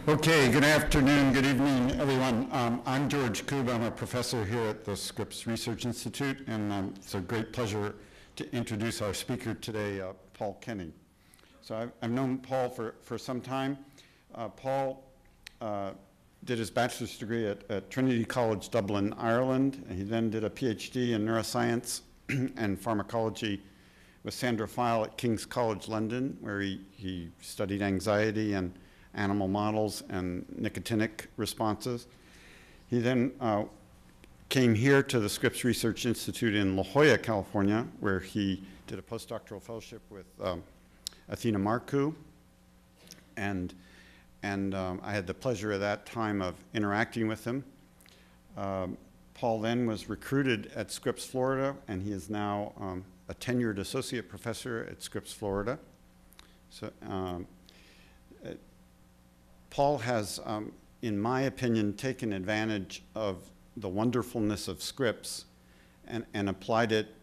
Okay, good afternoon, good evening, everyone. I'm George Koob. I'm a professor here at the Scripps Research Institute, and it's a great pleasure to introduce our speaker today, Paul Kenny. So I've known Paul for some time. Paul did his bachelor's degree at Trinity College, Dublin, Ireland, and he then did a Ph.D. in neuroscience and pharmacology with Sandra File at King's College, London, where he studied anxiety and animal models and nicotinic responses. He then came here to the Scripps Research Institute in La Jolla, California, where he did a postdoctoral fellowship with Athena Marcu. And I had the pleasure at that time of interacting with him. Paul then was recruited at Scripps, Florida, and he is now a tenured associate professor at Scripps, Florida. So Paul has, in my opinion, taken advantage of the wonderfulness of Scripps and applied it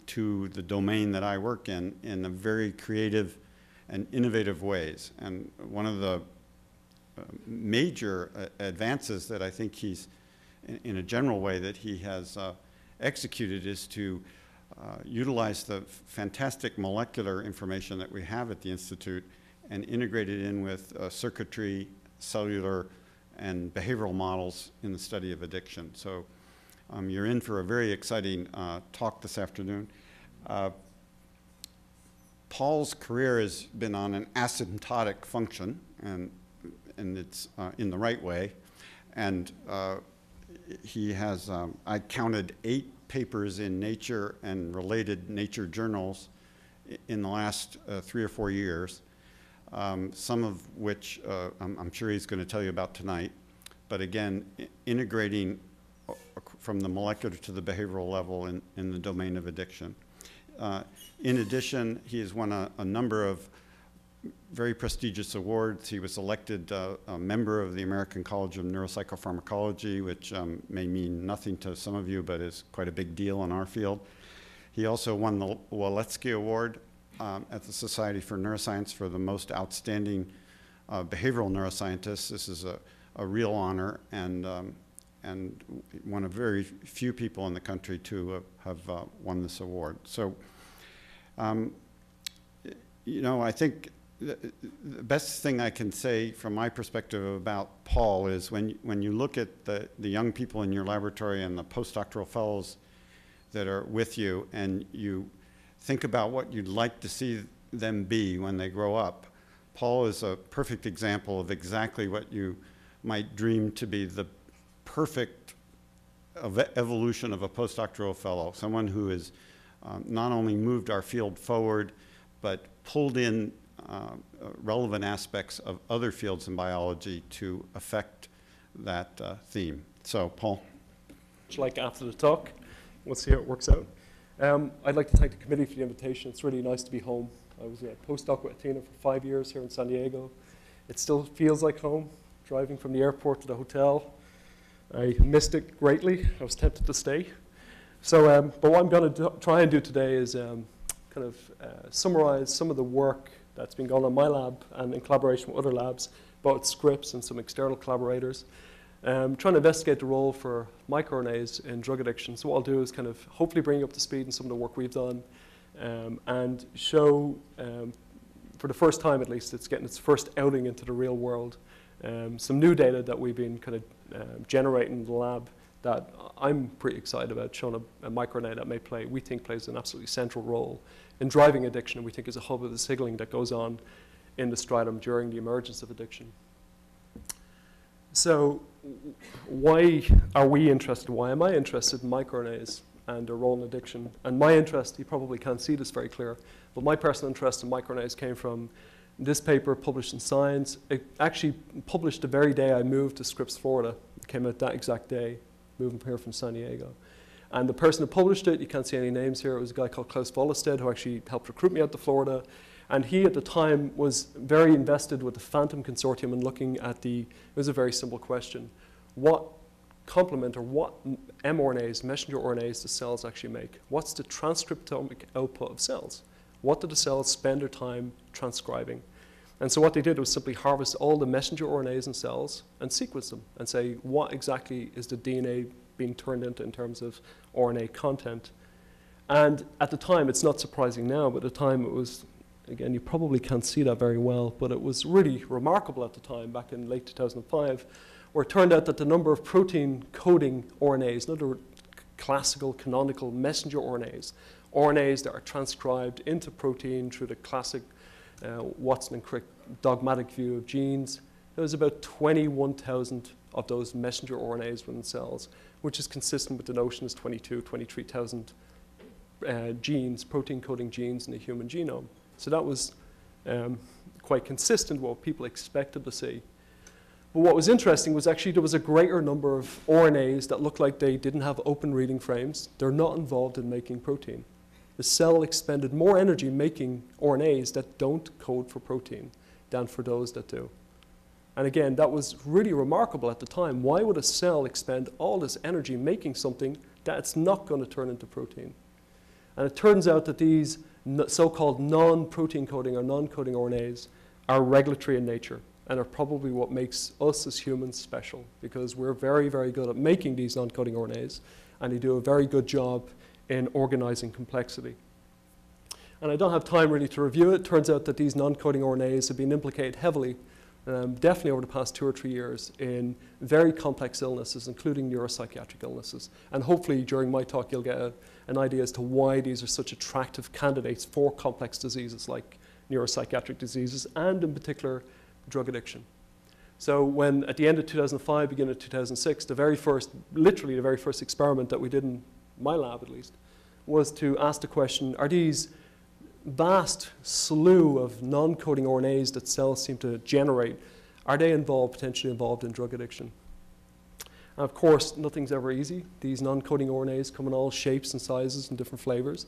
to the domain that I work in a very creative and innovative ways. And one of the major advances that I think he's, in a general way, that he has executed is to utilize the fantastic molecular information that we have at the Institute and integrate it in with circuitry, cellular, and behavioral models in the study of addiction. So you're in for a very exciting talk this afternoon. Paul's career has been on an asymptotic function, and it's in the right way. And he has, I counted 8 papers in Nature and related Nature journals in the last 3 or 4 years. Some of which I'm sure he's going to tell you about tonight. But again, integrating from the molecular to the behavioral level in the domain of addiction. In addition, he has won a number of very prestigious awards. He was elected a member of the American College of Neuropsychopharmacology, which may mean nothing to some of you, but is quite a big deal in our field. He also won the Waletsky Award at the Society for Neuroscience for the most outstanding behavioral neuroscientist. This is a real honor, and one of very few people in the country to have won this award. So, you know, I think the best thing I can say from my perspective about Paul is when you look at the young people in your laboratory and the postdoctoral fellows that are with you, and you think about what you'd like to see them be when they grow up. Paul is a perfect example of exactly what you might dream to be the perfect evolution of a postdoctoral fellow, someone who has not only moved our field forward, but pulled in relevant aspects of other fields in biology to affect that theme. So, Paul. Like after the talk, we'll see how it works out. I'd like to thank the committee for the invitation. It's really nice to be home. I was a postdoc with Athena for 5 years here in San Diego. It still feels like home, driving from the airport to the hotel. I missed it greatly. I was tempted to stay. So, but what I'm going to try and do today is summarize some of the work that's been going on in my lab and in collaboration with other labs, both Scripps and some external collaborators. Trying to investigate the role for microRNAs in drug addiction. So what I'll do is kind of hopefully bring you up to speed in some of the work we've done and show, for the first time at least, it's getting its first outing into the real world, some new data that we've been kind of generating in the lab that I'm pretty excited about, showing a microRNA that we think plays an absolutely central role in driving addiction, and we think is a hub of the signaling that goes on in the striatum during the emergence of addiction. So why are we interested? Why am I interested in microRNAs and their role in addiction? And my interest, you probably can't see this very clear, but my personal interest in microRNAs came from this paper published in Science. It actually published the very day I moved to Scripps, Florida. It came out that exact day, moving here from San Diego. And the person who published it, you can't see any names here, it was a guy called Klaus Vollestad, who actually helped recruit me out to Florida. And he, at the time, was very invested with the Phantom Consortium and looking at it was a very simple question. What complement or what mRNAs, messenger RNAs, do cells actually make? What's the transcriptomic output of cells? What do the cells spend their time transcribing? And so what they did was simply harvest all the messenger RNAs in cells and sequence them and say, what exactly is the DNA being turned into in terms of RNA content? And at the time, it's not surprising now, but at the time it was, again, you probably can't see that very well, but it was really remarkable at the time, back in late 2005, where it turned out that the number of protein coding RNAs, in other words, classical, canonical messenger RNAs, RNAs that are transcribed into protein through the classic Watson and Crick dogmatic view of genes, there was about 21,000 of those messenger RNAs within cells, which is consistent with the notion as 23,000 genes, protein coding genes in the human genome. So that was quite consistent with what people expected to see. But what was interesting was actually there was a greater number of RNAs that looked like they didn't have open reading frames. They're not involved in making protein. The cell expended more energy making RNAs that don't code for protein than for those that do. And again, that was really remarkable at the time. Why would a cell expend all this energy making something that's not going to turn into protein? And it turns out that these so-called non-protein coding or non-coding RNAs are regulatory in nature and are probably what makes us as humans special, because we're very, very good at making these non-coding RNAs, and they do a very good job in organizing complexity. And I don't have time really to review it. It turns out that these non-coding RNAs have been implicated heavily, definitely over the past 2 or 3 years, in very complex illnesses, including neuropsychiatric illnesses. And hopefully during my talk you'll get an idea as to why these are such attractive candidates for complex diseases like neuropsychiatric diseases, and in particular drug addiction. So when at the end of 2005, beginning of 2006, literally the very first experiment that we did in my lab at least, was to ask the question, are these vast slew of non-coding RNAs that cells seem to generate, are they potentially involved in drug addiction? And of course, nothing's ever easy. These non-coding RNAs come in all shapes and sizes and different flavors.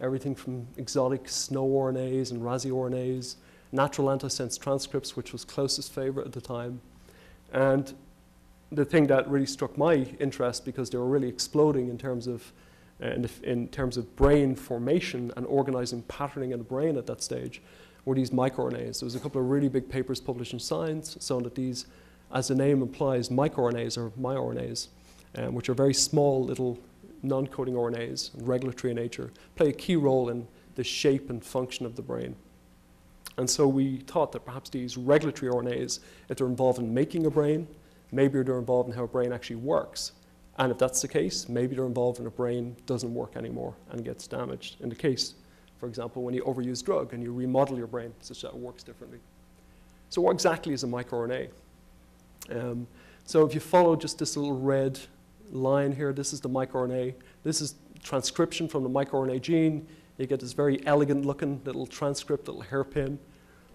Everything from exotic snow RNAs and RASI RNAs, natural antisense transcripts, which was closest favorite at the time. And the thing that really struck my interest, because they were really exploding in terms of brain formation and organizing patterning in the brain at that stage, were these microRNAs. There was a couple of really big papers published in Science showing that these, as the name implies, microRNAs or myRNAs, which are very small little non-coding RNAs, regulatory in nature, play a key role in the shape and function of the brain. And so we thought that perhaps these regulatory RNAs, if they're involved in making a brain, maybe they're involved in how a brain actually works. And if that's the case, maybe they're involved when a brain doesn't work anymore and gets damaged. In the case, for example, when you overuse drug and you remodel your brain such that it works differently. So what exactly is a microRNA? So if you follow just this little red line here, this is the microRNA. This is transcription from the microRNA gene. You get this very elegant looking little transcript, little hairpin.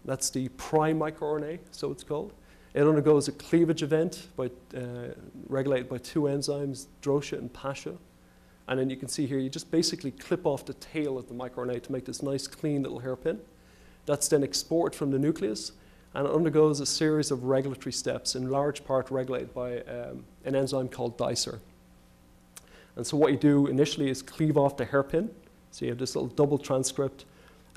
That's the prime microRNA, so it's called. It undergoes a cleavage event regulated by 2 enzymes, drosha and pasha. And then you can see here, you just basically clip off the tail of the microRNA to make this nice, clean little hairpin. That's then exported from the nucleus, and it undergoes a series of regulatory steps, in large part regulated by an enzyme called dicer. And so what you do initially is cleave off the hairpin. So you have this little double transcript,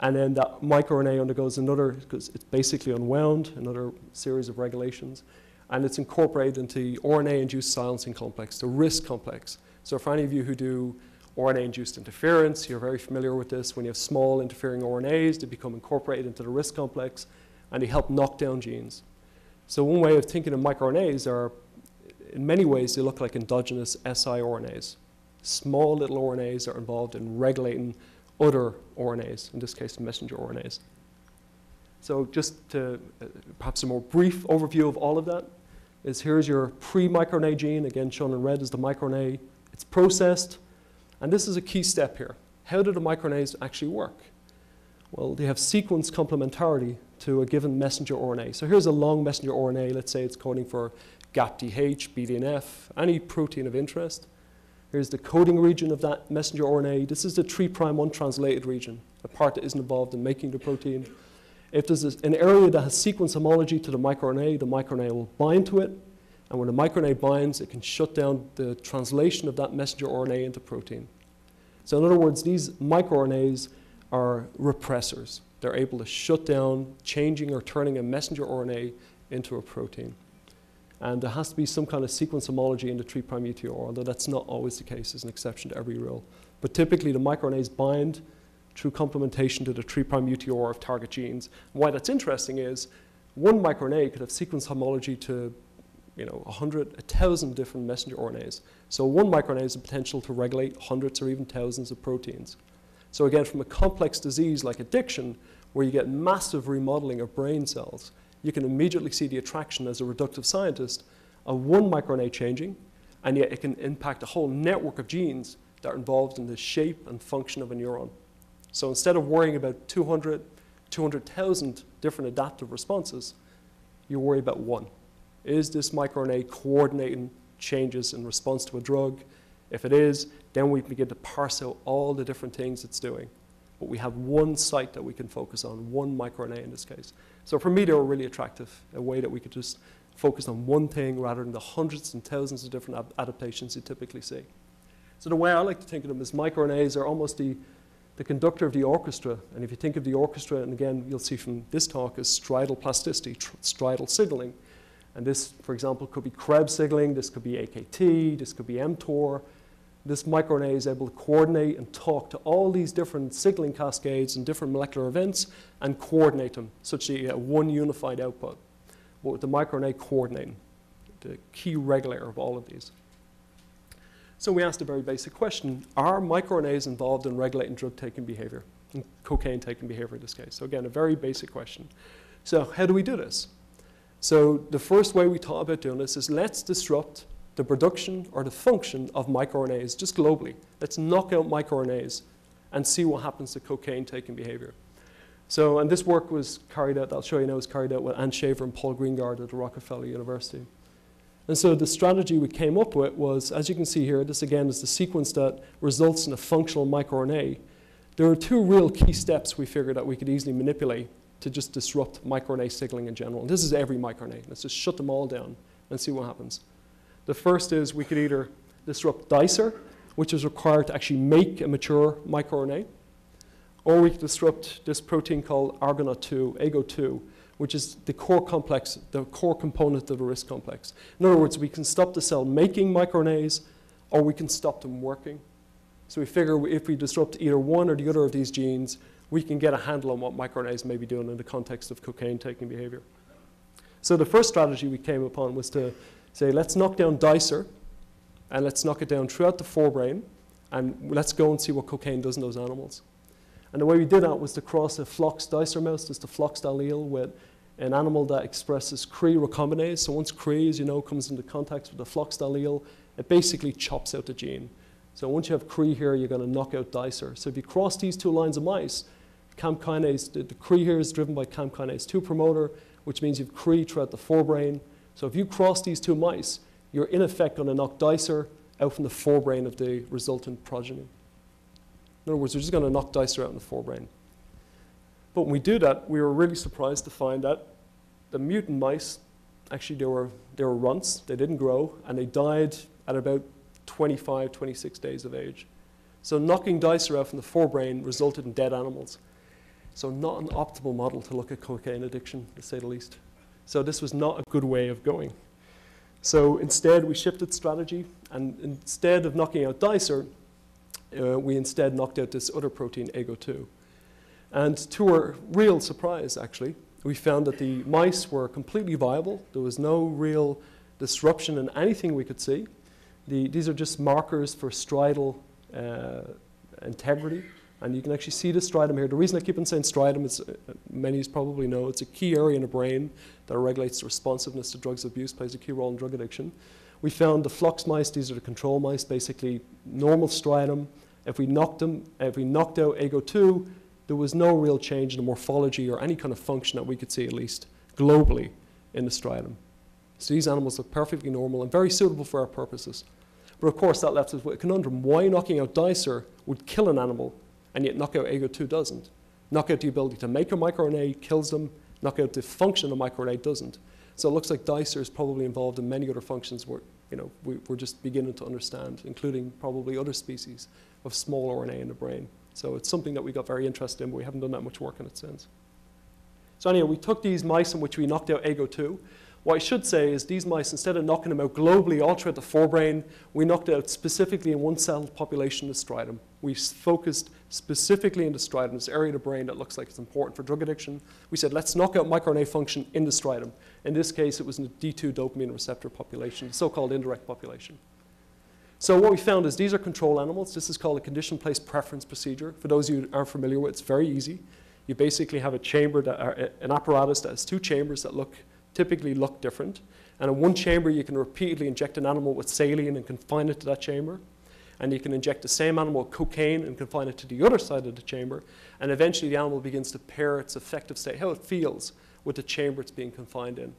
and then that microRNA undergoes another, because it's basically unwound, another series of regulations, and it's incorporated into the RNA-induced silencing complex, the RISC complex. So for any of you who do RNA-induced interference, you're very familiar with this. When you have small interfering RNAs, they become incorporated into the RISC complex, and they help knock down genes. So one way of thinking of microRNAs are, in many ways, they look like endogenous siRNAs. Small little RNAs are involved in regulating other RNAs, in this case messenger RNAs. So just to perhaps a more brief overview of all of that is, here's your pre-microRNA gene, again shown in red is the microRNA. It's processed, and this is a key step here. How do the microRNAs actually work? Well, they have sequence complementarity to a given messenger RNA. So here's a long messenger RNA, let's say it's coding for GAPDH, BDNF, any protein of interest. Here's the coding region of that messenger RNA. This is the 3' untranslated region, the part that isn't involved in making the protein. If there's an area that has sequence homology to the microRNA will bind to it. And when the microRNA binds, it can shut down the translation of that messenger RNA into protein. So in other words, these microRNAs are repressors. they're able to shut down changing or turning a messenger RNA into a protein. And there has to be some kind of sequence homology in the 3' UTR, although that's not always the case. There's an exception to every rule. But typically, the microRNAs bind through complementation to the 3' UTR of target genes. And why that's interesting is one microRNA could have sequence homology to 100, 1,000 different messenger RNAs. So one microRNA has the potential to regulate hundreds or even thousands of proteins. So again, from a complex disease like addiction, where you get massive remodeling of brain cells, you can immediately see the attraction as a reductive scientist of one microRNA changing, and yet it can impact a whole network of genes that are involved in the shape and function of a neuron. So instead of worrying about 200,000 different adaptive responses, you worry about one. Is this microRNA coordinating changes in response to a drug? If it is, then we begin to parse out all the different things it's doing. But we have one site that we can focus on, one microRNA in this case. So for me, they were really attractive, a way that we could just focus on one thing rather than the hundreds and thousands of different adaptations you typically see. So the way I like to think of them is microRNAs are almost the conductor of the orchestra. And if you think of the orchestra, and again, you'll see from this talk, is striatal plasticity, striatal signaling. And this, for example, could be Krebs signaling, this could be AKT, this could be mTOR. This microRNA is able to coordinate and talk to all these different signaling cascades and different molecular events and coordinate them such that you get one unified output. But with the microRNA coordinating, the key regulator of all of these. So we asked a very basic question. Are microRNAs involved in regulating drug-taking behavior, in cocaine-taking behavior in this case? So again, a very basic question. So how do we do this? So the first way we thought about doing this is let's disrupt the production or the function of microRNAs just globally. Let's knock out microRNAs and see what happens to cocaine-taking behavior. So, and this work was carried out, I'll show you now, was carried out with Ann Shaver and Paul Greengard at the Rockefeller University. And so the strategy we came up with was, as you can see here, this again is the sequence that results in a functional microRNA. There are two real key steps we figured that we could easily manipulate to just disrupt microRNA signaling in general. And this is every microRNA. Let's just shut them all down and see what happens. The first is we could either disrupt dicer, which is required to actually make a mature microRNA, or we could disrupt this protein called Argonaute2, AGO2, which is the core complex, the core component of the RISC complex. In other words, we can stop the cell making microRNAs, or we can stop them working. So we figure if we disrupt either one or the other of these genes, we can get a handle on what microRNAs may be doing in the context of cocaine-taking behavior. So the first strategy we came upon was to say, let's knock down dicer, and let's knock it down throughout the forebrain, and let's go and see what cocaine does in those animals. And the way we did that was to cross a flox dicer mouse, that's the flox allele, with an animal that expresses Cre recombinase. So once Cre, as you know, comes into contact with the flox allele, it basically chops out the gene. So once you have Cre here, you're going to knock out dicer. So if you cross these two lines of mice, CAMP kinase, the Cre here is driven by CAMP kinase 2 promoter, which means you have Cre throughout the forebrain. So if you cross these two mice, you're in effect going to knock dicer out from the forebrain of the resultant progeny. In other words, we're just going to knock dicer out in the forebrain. But when we do that, we were really surprised to find that the mutant mice, actually they were runts, they didn't grow, and they died at about 25, 26 days of age. So knocking dicer out from the forebrain resulted in dead animals. So not an optimal model to look at cocaine addiction, to say the least. So this was not a good way of going. So instead, we shifted strategy, and instead of knocking out dicer, we instead knocked out this other protein, AGO2. And to our real surprise, actually, we found that the mice were completely viable. There was no real disruption in anything we could see. These are just markers for striatal integrity. And you can actually see the striatum here. The reason I keep on saying striatum is, many of you probably know, it's a key area in the brain that regulates the responsiveness to drugs abuse, plays a key role in drug addiction. We found the flux mice, these are the control mice, basically normal striatum. If we knocked out AGO2, there was no real change in the morphology or any kind of function that we could see, at least globally, in the striatum. So these animals look perfectly normal and very suitable for our purposes. But of course, that left us with a conundrum. Why knocking out dicer would kill an animal, and yet knock out AGO2 doesn't? Knock out the ability to make a microRNA kills them, knock out the function of microRNA doesn't. So it looks like dicer is probably involved in many other functions we're just beginning to understand, including probably other species of small RNA in the brain. So it's something that we got very interested in, but we haven't done that much work on it since. So anyway, we took these mice in which we knocked out AGO2. What I should say is these mice, instead of knocking them out globally all throughout the forebrain, we knocked out specifically in one cell population, the striatum. We focused specifically in the striatum, this area of the brain that looks like it's important for drug addiction. We said, let's knock out microRNA function in the striatum. In this case, it was in the D2 dopamine receptor population, the so-called indirect population. So what we found is these are control animals. This is called a condition-place preference procedure. For those of you who aren't familiar with it, it's very easy. You basically have a chamber, an apparatus that has two chambers that typically look different. And in one chamber, you can repeatedly inject an animal with saline and confine it to that chamber. And you can inject the same animal with cocaine and confine it to the other side of the chamber. And eventually, the animal begins to pair its effective state, how it feels, with the chamber it's being confined in.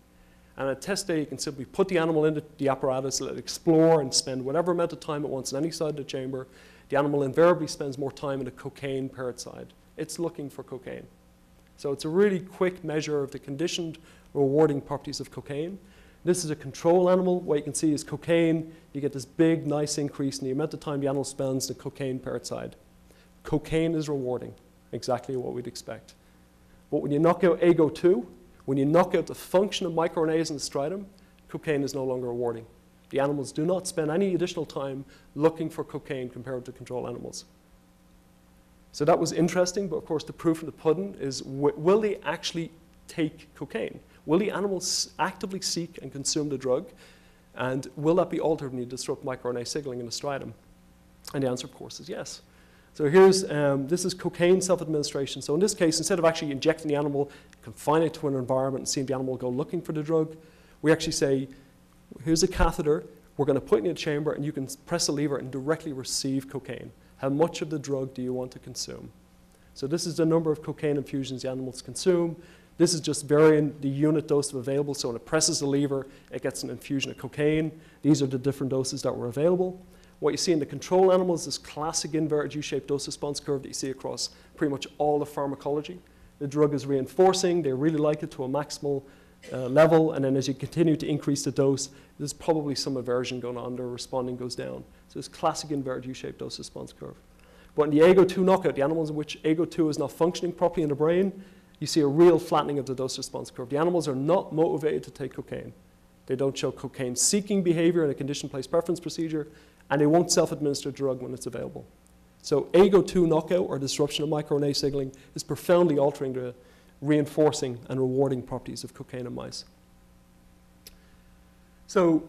And at test day, you can simply put the animal into the apparatus, let it explore and spend whatever amount of time it wants on any side of the chamber. The animal invariably spends more time in the cocaine paired side. It's looking for cocaine. So it's a really quick measure of the conditioned rewarding properties of cocaine. This is a control animal. What you can see is cocaine. You get this big, nice increase in the amount of time the animal spends in the cocaine paired side. Cocaine is rewarding, exactly what we'd expect. But when you knock out AGO2, when you knock out the function of microRNAs in the striatum, cocaine is no longer rewarding. The animals do not spend any additional time looking for cocaine compared to control animals. So that was interesting, but of course the proof in the pudding is, will they actually take cocaine? Will the animals actively seek and consume the drug? And will that be altered when you disrupt microRNA signaling in the striatum? And the answer, of course, is yes. So here's, this is cocaine self-administration. So in this case, instead of actually injecting the animal, confine it to an environment and seeing the animal go looking for the drug, we actually say, here's a catheter, we're going to put it in a chamber, and you can press a lever and directly receive cocaine. How much of the drug do you want to consume? So this is the number of cocaine infusions the animals consume. This is just varying the unit dose available. So when it presses the lever, it gets an infusion of cocaine. These are the different doses that were available. What you see in the control animals is classic inverted U-shaped dose response curve that you see across pretty much all the pharmacology. The drug is reinforcing. They really like it to a maximal level. And then as you continue to increase the dose, there's probably some aversion going on. Their responding goes down. So it's classic inverted U-shaped dose response curve. But in the AGO2 knockout, the animals in which AGO2 is not functioning properly in the brain, you see a real flattening of the dose response curve. The animals are not motivated to take cocaine. They don't show cocaine-seeking behavior in a condition-place preference procedure, and they won't self-administer drug when it's available. So AGO2 knockout, or disruption of microRNA signaling, is profoundly altering the reinforcing and rewarding properties of cocaine in mice. So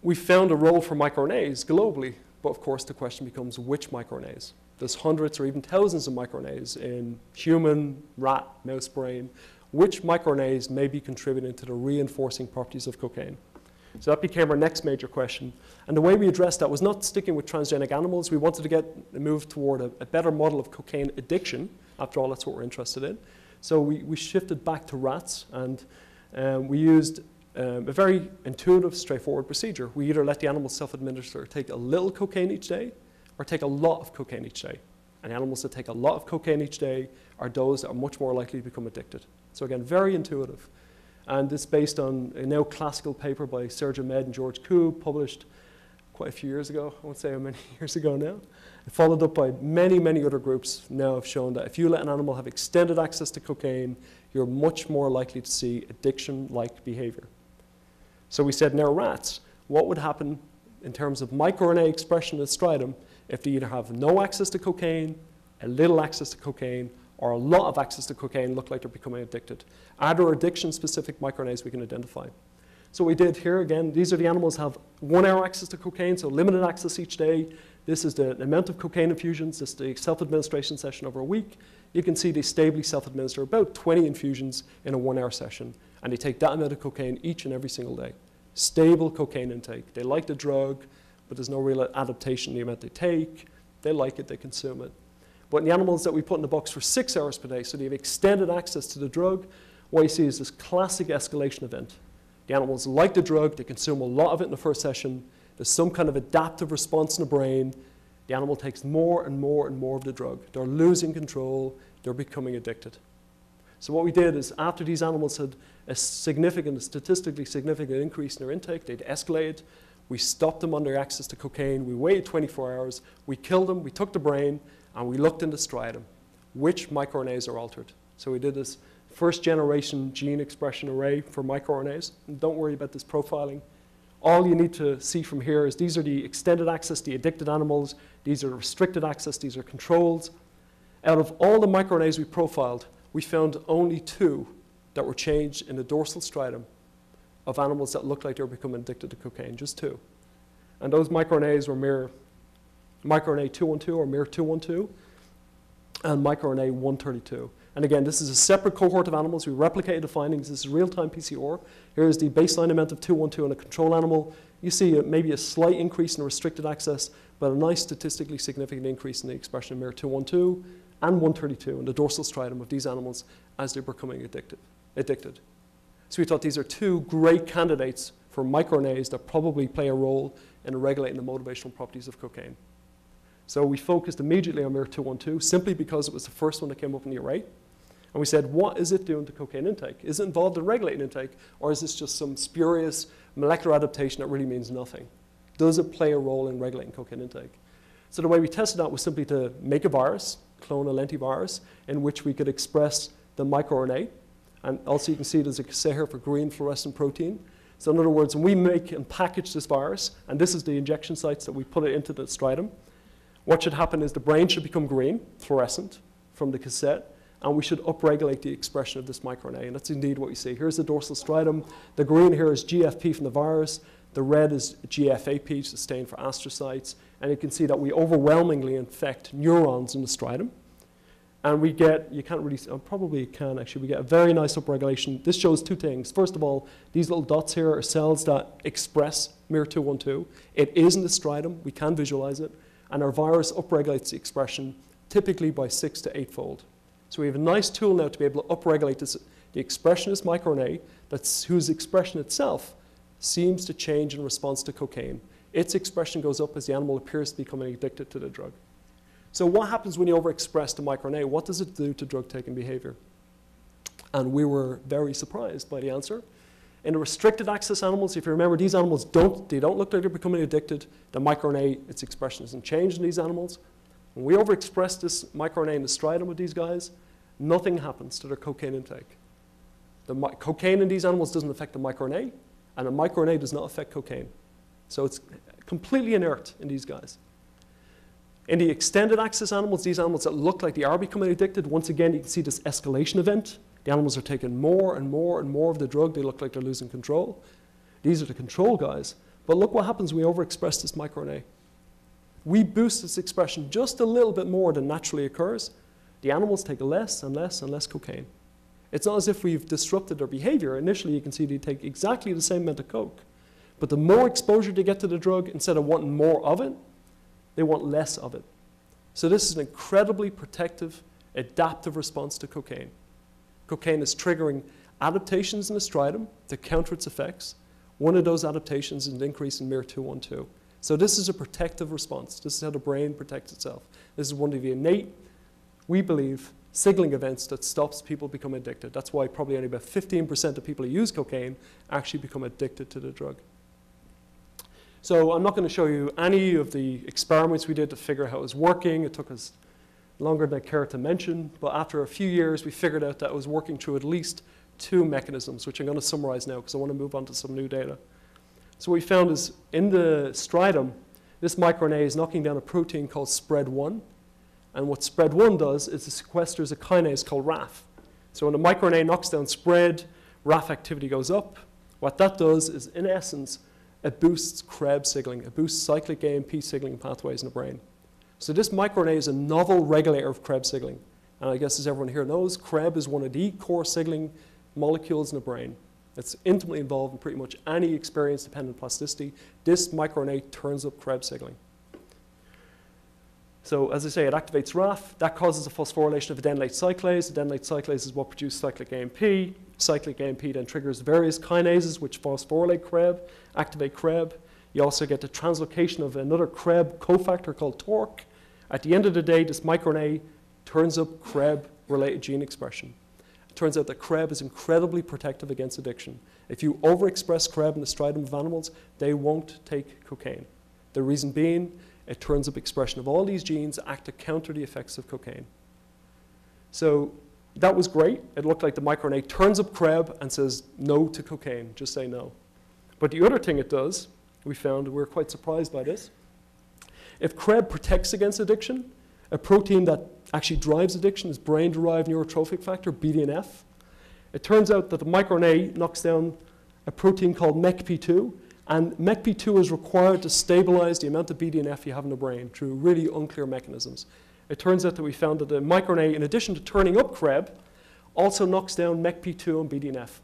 we found a role for microRNAs globally, but of course the question becomes which microRNAs? There's hundreds or even thousands of microRNAs in human, rat, mouse brain. Which microRNAs may be contributing to the reinforcing properties of cocaine? So that became our next major question. And the way we addressed that was not sticking with transgenic animals. We wanted to move toward a better model of cocaine addiction. After all, that's what we're interested in. So we shifted back to rats, and we used a very intuitive, straightforward procedure. We either let the animal self-administer, take a little cocaine each day, or take a lot of cocaine each day. And animals that take a lot of cocaine each day are those that are much more likely to become addicted. So again, very intuitive. And this is based on a now classical paper by Sergio Med and George Koob, published quite a few years ago. I won't say how many years ago now. Followed up by many, many other groups now have shown that if you let an animal have extended access to cocaine, you're much more likely to see addiction-like behavior. So we said, now rats, what would happen in terms of microRNA expression in the striatum if they either have no access to cocaine, a little access to cocaine, or a lot of access to cocaine, look like they're becoming addicted? Are there addiction-specific microRNAs we can identify? So what we did here, again, these are the animals have 1 hour access to cocaine, so limited access each day. This is the amount of cocaine infusions. This is the self-administration session over a week. You can see they stably self-administer about 20 infusions in a 1 hour session, and they take that amount of cocaine each and every single day. Stable cocaine intake. They like the drug, but there's no real adaptation in the amount they take. They like it, they consume it. But in the animals that we put in the box for 6 hours per day, so they have extended access to the drug, what you see is this classic escalation event. The animals like the drug, they consume a lot of it in the first session. There's some kind of adaptive response in the brain. The animal takes more and more and more of the drug. They're losing control, they're becoming addicted. So what we did is after these animals had a statistically significant increase in their intake, they'd escalated. We stopped them on their access to cocaine. We waited 24 hours. We killed them. We took the brain. and we looked in the striatum, which microRNAs are altered. So we did this first generation gene expression array for microRNAs. And don't worry about this profiling. All you need to see from here is these are the extended access, the addicted animals. These are restricted access. These are controls. Out of all the microRNAs we profiled, we found only 2 that were changed in the dorsal striatum of animals that looked like they were becoming addicted to cocaine, just 2. And those microRNAs were microRNA 212 or MIR212 and microRNA 132. And again, this is a separate cohort of animals. We replicated the findings. This is real-time PCR. Here's the baseline amount of 212 in a control animal. You see maybe a slight increase in restricted access, but a nice statistically significant increase in the expression of MIR212 and 132 in the dorsal striatum of these animals as they're becoming addicted. So we thought these are 2 great candidates for microRNAs that probably play a role in regulating the motivational properties of cocaine. So we focused immediately on MIR212 simply because it was the first one that came up in the array. And we said, what is it doing to cocaine intake? Is it involved in regulating intake, or is this just some spurious molecular adaptation that really means nothing? Does it play a role in regulating cocaine intake? So the way we tested that was simply to make a virus, clone a lentivirus, in which we could express the microRNA. And also you can see there's a cassette here for green fluorescent protein. So in other words, when we make and package this virus, and this is the injection sites that we put it into the striatum, what should happen is the brain should become green, fluorescent, from the cassette, and we should upregulate the expression of this microRNA. And that's indeed what you see. Here's the dorsal striatum. The green here is GFP from the virus. The red is GFAP, which is stained for astrocytes. And you can see that we overwhelmingly infect neurons in the striatum. And we get, you can't really, probably can actually, we get a very nice upregulation. This shows 2 things. First of all, these little dots here are cells that express MIR212. It is in the striatum. We can visualize it. And our virus upregulates the expression typically by 6 to 8-fold. So we have a nice tool now to be able to upregulate the expression of this microRNA whose expression itself seems to change in response to cocaine. Its expression goes up as the animal appears to be becoming addicted to the drug. So what happens when you overexpress the microRNA? What does it do to drug-taking behavior? And we were very surprised by the answer. In the restricted access animals, if you remember, these animals don't look like they're becoming addicted. The microRNA, its expression isn't changed in these animals. When we overexpress this microRNA in the striatum of these guys, nothing happens to their cocaine intake. The cocaine in these animals doesn't affect the microRNA, and the microRNA does not affect cocaine. So it's completely inert in these guys. In the extended access animals, these animals that look like they are becoming addicted, once again, you can see this escalation event. The animals are taking more and more and more of the drug. They look like they're losing control. These are the control guys. But look what happens when we overexpress this microRNA. We boost its expression just a little bit more than naturally occurs. The animals take less and less and less cocaine. It's not as if we've disrupted their behavior. Initially, you can see they take exactly the same amount of coke. But the more exposure they get to the drug, instead of wanting more of it, they want less of it. So this is an incredibly protective, adaptive response to cocaine. Cocaine is triggering adaptations in the striatum to counter its effects. One of those adaptations is an increase in MIR212. So this is a protective response. This is how the brain protects itself. This is one of the innate, we believe, signaling events that stops people becoming addicted. That's why probably only about 15% of people who use cocaine actually become addicted to the drug. So I'm not going to show you any of the experiments we did to figure out how it was working. It took us longer than I care to mention, but after a few years, we figured out that it was working through at least 2 mechanisms, which I'm going to summarize now because I want to move on to some new data. So what we found is in the striatum, this microRNA is knocking down a protein called spread1. And what spread1 does is it sequesters a kinase called RAF. So when the microRNA knocks down spread, RAF activity goes up. What that does is, in essence, it boosts Krebs signaling. It boosts cyclic AMP signaling pathways in the brain. So this microRNA is a novel regulator of Krebs signaling. And I guess as everyone here knows, Krebs is one of the core signaling molecules in the brain. It's intimately involved in pretty much any experience-dependent plasticity. This microRNA turns up Krebs signaling. So as I say, it activates RAF. That causes a phosphorylation of adenylate cyclase. Adenylate cyclase is what produces cyclic AMP. Cyclic AMP then triggers various kinases which phosphorylate Krebs, activate Krebs. You also get the translocation of another Krebs cofactor called TORC. At the end of the day, this microRNA turns up Krebs-related gene expression. It turns out that Krebs is incredibly protective against addiction. If you overexpress Krebs in the striatum of animals, they won't take cocaine. The reason being it turns up expression of all these genes act to counter the effects of cocaine. So that was great. It looked like the microRNA turns up Krebs and says no to cocaine, just say no. But the other thing it does, we found, we were quite surprised by this. If Krebs protects against addiction, a protein that actually drives addiction is brain-derived neurotrophic factor, BDNF. It turns out that the microRNA knocks down a protein called MECP2, and MECP2 is required to stabilize the amount of BDNF you have in the brain through really unclear mechanisms. It turns out that we found that the microRNA, in addition to turning up Krebs, also knocks down MECP2 and BDNF.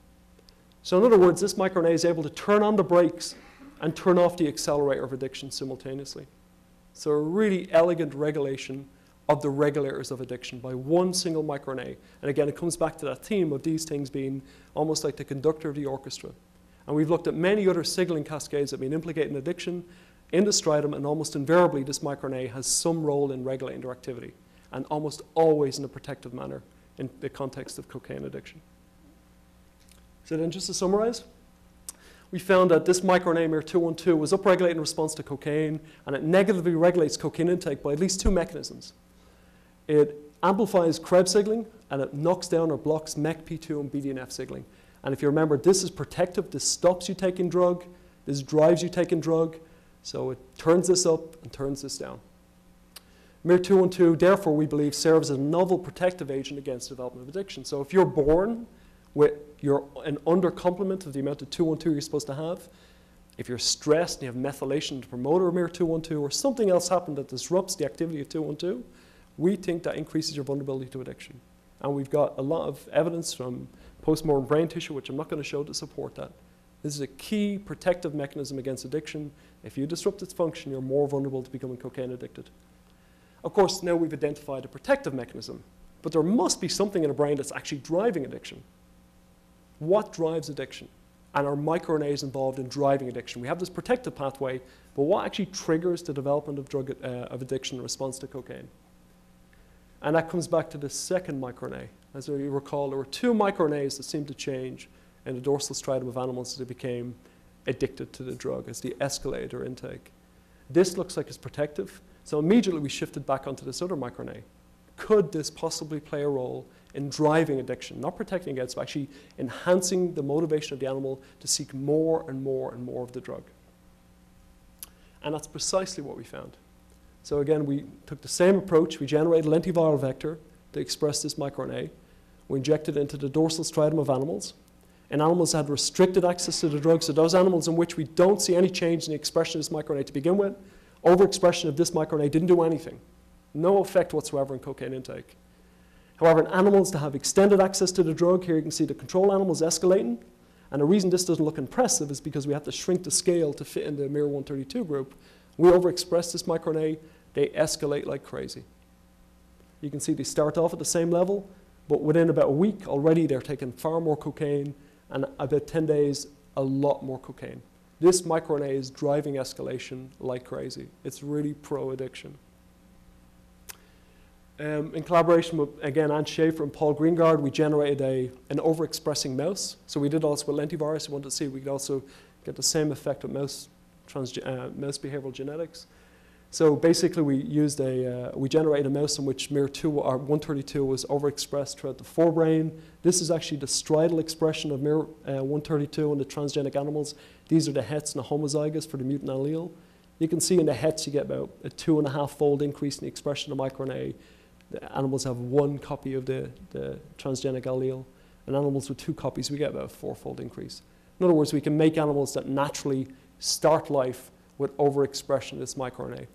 So in other words, this microRNA is able to turn on the brakes and turn off the accelerator of addiction simultaneously. So a really elegant regulation of the regulators of addiction by one single microRNA. And again, it comes back to that theme of these things being almost like the conductor of the orchestra. And we've looked at many other signaling cascades that have been implicated in addiction in the striatum, and almost invariably this microRNA has some role in regulating their activity, and almost always in a protective manner in the context of cocaine addiction. So then just to summarize, we found that this microRNA miR-212 was upregulated in response to cocaine, and it negatively regulates cocaine intake by at least two mechanisms. It amplifies Krebs signaling, and it knocks down or blocks MECP2 and BDNF signaling. And if you remember, this is protective. This stops you taking drug. This drives you taking drug. So it turns this up and turns this down. miR-212, therefore, we believe, serves as a novel protective agent against development of addiction. So if you're born with an undercomplement of the amount of 212 you're supposed to have, if you're stressed and you have methylation to promoter of miR-212, or something else happened that disrupts the activity of 212, we think that increases your vulnerability to addiction. And we've got a lot of evidence from postmortem brain tissue, which I'm not going to show, to support that. This is a key protective mechanism against addiction. If you disrupt its function, you're more vulnerable to becoming cocaine addicted. Of course, now we've identified a protective mechanism, but there must be something in the brain that's actually driving addiction. What drives addiction? And are microRNAs involved in driving addiction? We have this protective pathway, but what actually triggers the development of addiction in response to cocaine? And that comes back to the second microRNA. As you recall, there were two microRNAs that seemed to change in the dorsal striatum of animals as they became addicted to the drug, as they escalated their intake. This looks like it's protective, so immediately we shifted back onto this other microRNA. Could this possibly play a role in driving addiction, not protecting against, but actually enhancing the motivation of the animal to seek more and more and more of the drug? And that's precisely what we found. So again, we took the same approach. We generated a lentiviral vector to express this microRNA. We injected it into the dorsal striatum of animals. And animals had restricted access to the drug. So those animals in which we don't see any change in the expression of this microRNA to begin with, overexpression of this microRNA didn't do anything. No effect whatsoever on cocaine intake. However, in animals that have extended access to the drug, here you can see the control animals escalating. And the reason this doesn't look impressive is because we have to shrink the scale to fit in the miR-132 group. We overexpress this microRNA, they escalate like crazy. You can see they start off at the same level, but within about a week already they're taking far more cocaine, and about 10 days, a lot more cocaine. This microRNA is driving escalation like crazy. It's really pro-addiction. In collaboration with, again, Ant Schaefer and Paul Greengard, we generated an overexpressing mouse. So we did also with lentivirus. We wanted to see if we could also get the same effect with mouse behavioral genetics. So basically, we generated a mouse in which miR-132 was overexpressed throughout the forebrain. This is actually the striatal expression of miR-132 in the transgenic animals. These are the hets and the homozygous for the mutant allele. You can see in the hets you get about a 2.5-fold increase in the expression of microRNA. The animals have one copy of the transgenic allele. In animals with two copies, we get about a 4-fold increase. In other words, we can make animals that naturally start life with overexpression of this microRNA.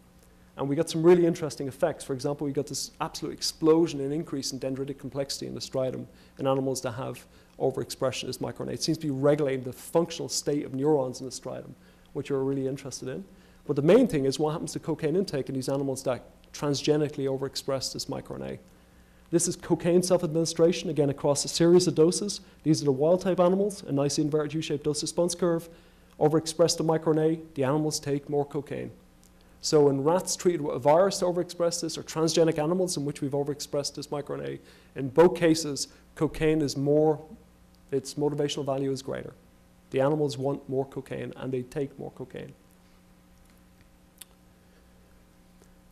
And we got some really interesting effects. For example, we got this absolute explosion and increase in dendritic complexity in the striatum in animals that have overexpression of this microRNA. It seems to be regulating the functional state of neurons in the striatum, which we're really interested in. But the main thing is what happens to cocaine intake in these animals that transgenically overexpress this microRNA. This is cocaine self-administration, again, across a series of doses. These are the wild-type animals, a nice inverted U-shaped dose-response curve. Overexpress the microRNA, the animals take more cocaine. So in rats treated with a virus to overexpress this, or transgenic animals in which we've overexpressed this microRNA, in both cases, cocaine is more, its motivational value is greater. The animals want more cocaine, and they take more cocaine.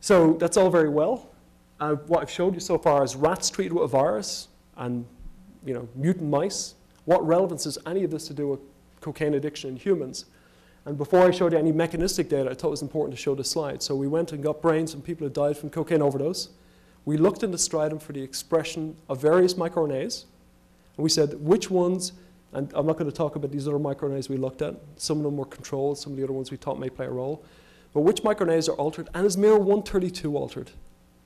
So that's all very well. What I've showed you so far is rats treated with a virus and mutant mice. What relevance has any of this to do with cocaine addiction in humans? And before I showed you any mechanistic data, I thought it was important to show this slide. So we went and got brains from people who died from cocaine overdose. We looked in the striatum for the expression of various microRNAs. And we said which ones, and I'm not going to talk about these other microRNAs we looked at. Some of them were controlled, some of the other ones we thought may play a role. But which microRNAs are altered, and is miR-132 altered?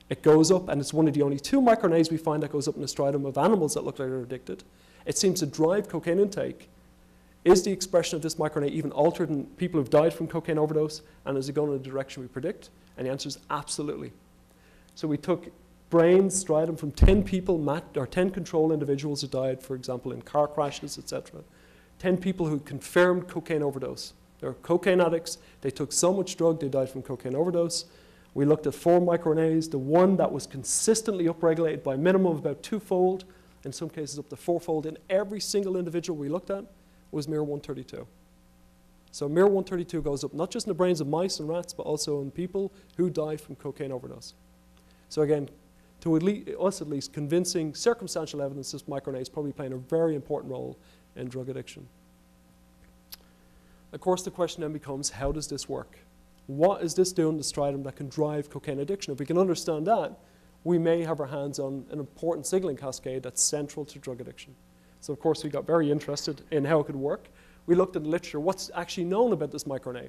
It goes up, and it's one of the only 2 microRNAs we find that goes up in the striatum of animals that look like they're addicted. It seems to drive cocaine intake. Is the expression of this microRNA even altered in people who've died from cocaine overdose, and is it going in the direction we predict? And the answer is absolutely. So we took brains, striatum from 10 people, or 10 control individuals who died, for example, in car crashes, etc. 10 people who confirmed cocaine overdose. They're cocaine addicts. They took so much drug, they died from cocaine overdose. We looked at 4 microRNAs. The one that was consistently upregulated by a minimum of about 2-fold, in some cases up to 4-fold, in every single individual we looked at was miR-132. So miR-132 goes up not just in the brains of mice and rats, but also in people who died from cocaine overdose. So again, to us at least, convincing circumstantial evidence this microRNA is probably playing a very important role in drug addiction. Of course, the question then becomes, how does this work? What is this doing to the striatum that can drive cocaine addiction? If we can understand that, we may have our hands on an important signaling cascade that's central to drug addiction. So of course, we got very interested in how it could work. We looked at the literature, what's actually known about this microRNA.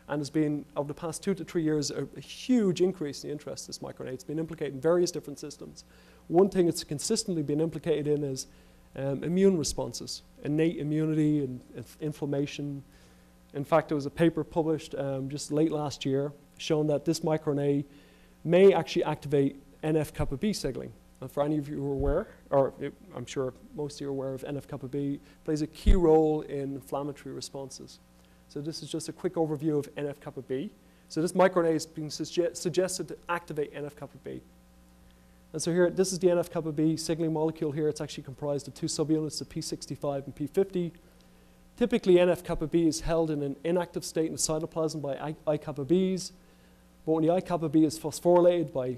And there's been, over the past 2 to 3 years, a huge increase in the interest in this microRNA. It's been implicated in various different systems. One thing it's consistently been implicated in is immune responses, innate immunity and inflammation. In fact, there was a paper published just late last year showing that this microRNA may actually activate Nf-Kappa B signaling. And for any of you who are aware, or I'm sure most of you are aware of Nf-Kappa B, plays a key role in inflammatory responses. So this is just a quick overview of Nf-Kappa B. So this microRNA is being suggested to activate Nf-Kappa B. And so here, this is the Nf-Kappa B signaling molecule here. It's actually comprised of 2 subunits, the P65 and P50. Typically, Nf-Kappa B is held in an inactive state in the cytoplasm by I-Kappa Bs. But when the I-Kappa B is phosphorylated by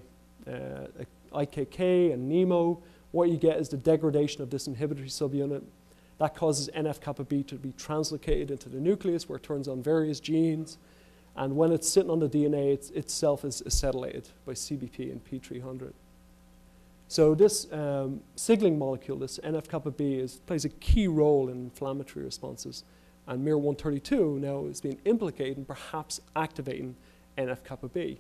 IKK and NEMO, what you get is the degradation of this inhibitory subunit. That causes Nf-Kappa B to be translocated into the nucleus, where it turns on various genes. And when it's sitting on the DNA, itself is acetylated by CBP and P300. So this signaling molecule, this Nf-Kappa B, plays a key role in inflammatory responses. And miR-132 now is being implicated in perhaps activating Nf-Kappa B.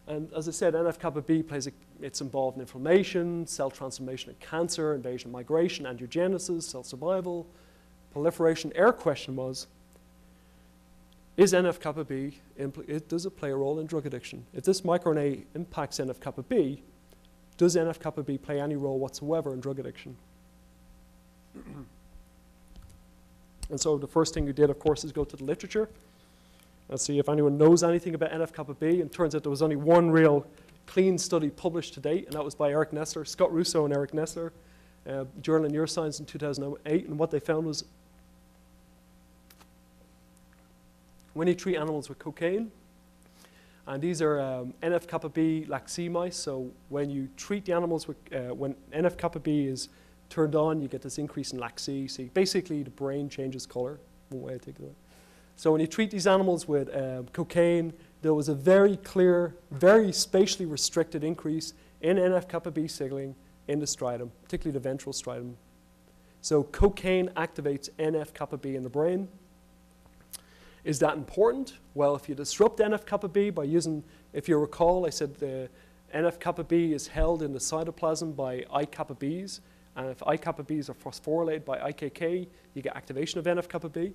And as I said, Nf-Kappa B it's involved in inflammation, cell transformation in cancer, invasion, migration, angiogenesis, cell survival, proliferation. Our question was, is Nf-Kappa B, does it play a role in drug addiction? If this microRNA impacts Nf-Kappa B, does Nf-Kappa B play any role whatsoever in drug addiction? And so the first thing we did, of course, is go to the literature and see if anyone knows anything about Nf-Kappa B. And it turns out there was only one real clean study published to date, and that was by Eric Nestler, Scott Russo and Eric Nestler, Journal of Neuroscience in 2008. And what they found was when you treat animals with cocaine, and these are Nf-Kappa B lac-C mice, so when you treat the animals with, when Nf-Kappa B is turned on, you get this increase in lac-C. So basically, the brain changes color, one way I take it away. So when you treat these animals with cocaine, there was a very clear, very spatially restricted increase in Nf-Kappa B signaling in the striatum, particularly the ventral striatum. So cocaine activates Nf-Kappa B in the brain. Is that important? Well, if you disrupt Nf-Kappa B by using, if you recall, I said the Nf-Kappa B is held in the cytoplasm by I-Kappa Bs, and if I-Kappa Bs are phosphorylated by IKK, you get activation of Nf-Kappa B.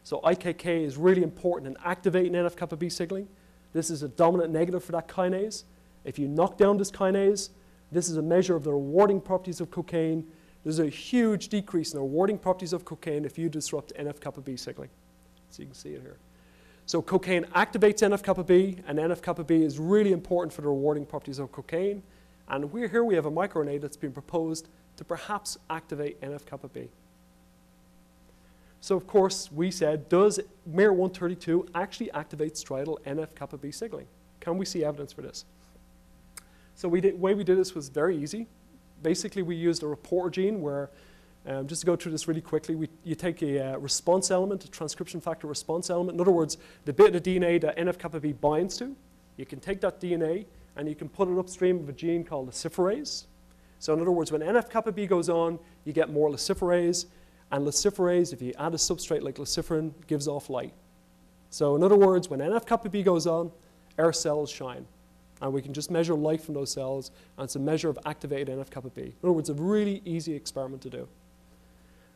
So IKK is really important in activating Nf-Kappa B signaling. This is a dominant negative for that kinase. If you knock down this kinase, this is a measure of the rewarding properties of cocaine. There's a huge decrease in the rewarding properties of cocaine if you disrupt Nf-Kappa B signaling. So you can see it here. So cocaine activates Nf-Kappa B, and Nf-Kappa B is really important for the rewarding properties of cocaine. And here we have a microRNA that's been proposed to perhaps activate Nf-Kappa B. So of course, we said, does miR-132 actually activate striatal Nf-Kappa B signaling? Can we see evidence for this? So the way we did this was very easy. Basically, we used a reporter gene where, just to go through this really quickly, you take a response element, a transcription factor response element. In other words, the bit of the DNA that Nf-Kappa B binds to, you can take that DNA and you can put it upstream of a gene called luciferase. So in other words, when Nf-Kappa B goes on, you get more luciferase. And luciferase, if you add a substrate like luciferin, gives off light. So in other words, when Nf-Kappa B goes on, our cells shine. And we can just measure light from those cells, and it's a measure of activated Nf-Kappa B. In other words, a really easy experiment to do.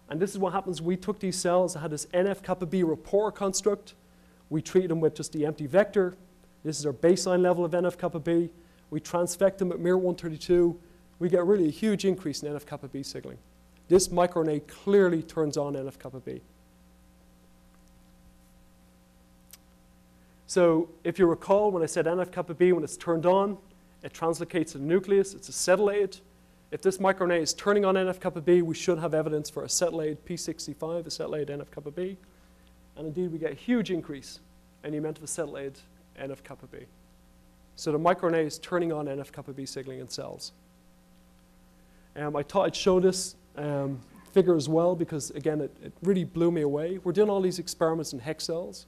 And this is what happens. We took these cells that had this Nf-Kappa B reporter construct. We treated them with just the empty vector. This is our baseline level of Nf-Kappa B. We transfect them at miR-132. We get really a huge increase in Nf-Kappa B signaling. This microRNA clearly turns on Nf-Kappa B. So if you recall, when I said Nf-Kappa B, when it's turned on, it translocates to the nucleus. It's acetylated. If this microRNA is turning on Nf-Kappa B, we should have evidence for acetylated P65, acetylated Nf-Kappa B. And indeed, we get a huge increase in the amount of acetylated Nf-Kappa B. So the microRNA is turning on Nf-Kappa B signaling in cells. I thought I'd show this figure as well because, again, it really blew me away. We're doing all these experiments in HEK cells.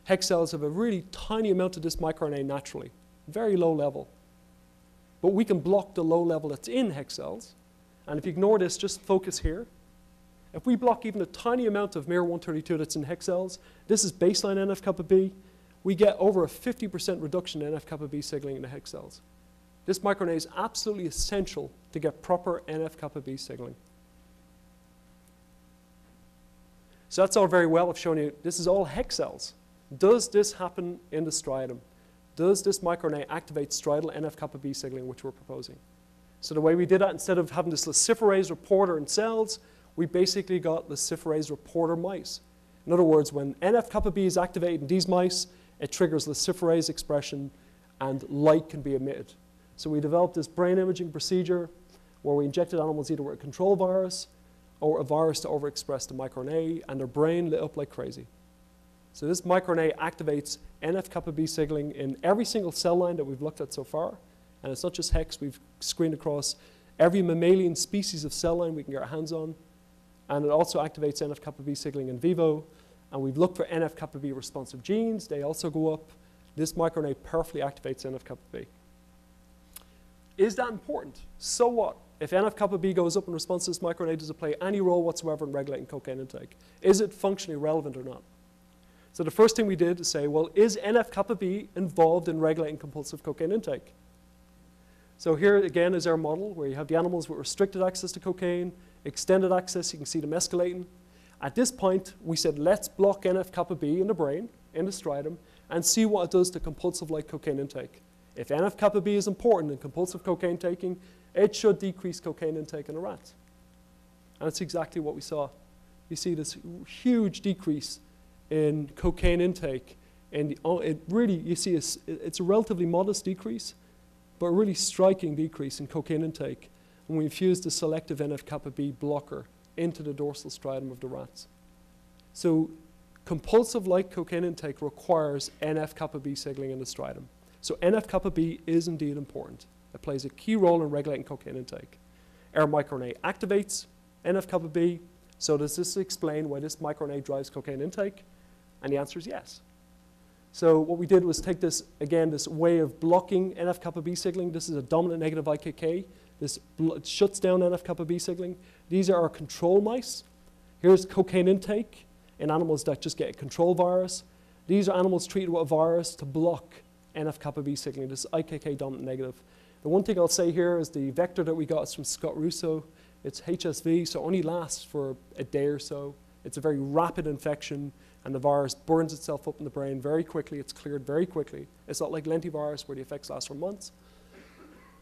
HEK cells have a really tiny amount of this microRNA naturally, very low level. But we can block the low level that's in HEK cells. And if you ignore this, just focus here. If we block even a tiny amount of miR-132 that's in HEK cells, this is baseline Nf-Kappa B, we get over a 50% reduction in Nf-Kappa B signaling in the HEK cells. This microRNA is absolutely essential to get proper Nf-Kappa B signaling. So that's all very well. I've shown you this is all HEK cells. Does this happen in the striatum? Does this microRNA activate striatal Nf-Kappa B signaling, which we're proposing? So the way we did that, instead of having this luciferase reporter in cells, we basically got luciferase reporter mice. In other words, when Nf-Kappa B is activated in these mice, it triggers luciferase expression and light can be emitted. So we developed this brain imaging procedure where we injected animals either with a control virus or a virus to overexpress the microRNA, and their brain lit up like crazy. So this microRNA activates Nf-Kappa B signaling in every single cell line that we've looked at so far. And it's not just HEKs, we've screened across every mammalian species of cell line we can get our hands on. And it also activates Nf-Kappa B signaling in vivo. And we've looked for Nf-Kappa B responsive genes. They also go up. This microRNA perfectly activates Nf-Kappa B. Is that important? So what? If Nf-Kappa B goes up in response to this microRNA, does it play any role whatsoever in regulating cocaine intake? Is it functionally relevant or not? So the first thing we did is say, well, is Nf-Kappa B involved in regulating compulsive cocaine intake? So here again is our model where you have the animals with restricted access to cocaine, extended access, you can see them escalating. At this point, we said, let's block Nf-Kappa B in the brain, in the striatum, and see what it does to compulsive-like cocaine intake. If Nf-Kappa B is important in compulsive cocaine taking, it should decrease cocaine intake in the rats. And that's exactly what we saw. You see this huge decrease in cocaine intake. And it really, you see, it's a relatively modest decrease, but a really striking decrease in cocaine intake when we infused the selective Nf-Kappa B blocker into the dorsal striatum of the rats. So compulsive-like cocaine intake requires Nf-Kappa B signaling in the striatum. So Nf-Kappa B is indeed important. It plays a key role in regulating cocaine intake. Our microRNA activates Nf-Kappa B. So does this explain why this microRNA drives cocaine intake? And the answer is yes. So what we did was take this, again, this way of blocking Nf-Kappa B signaling. This is a dominant negative IKK. This shuts down Nf-Kappa B signaling. These are our control mice. Here's cocaine intake in animals that just get a control virus. These are animals treated with a virus to block Nf-Kappa B signaling. This is IKK dominant negative. The one thing I'll say here is the vector that we got is from Scott Russo. It's HSV, so it only lasts for a day or so. It's a very rapid infection, and the virus burns itself up in the brain very quickly. It's cleared very quickly. It's not like lentivirus where the effects last for months.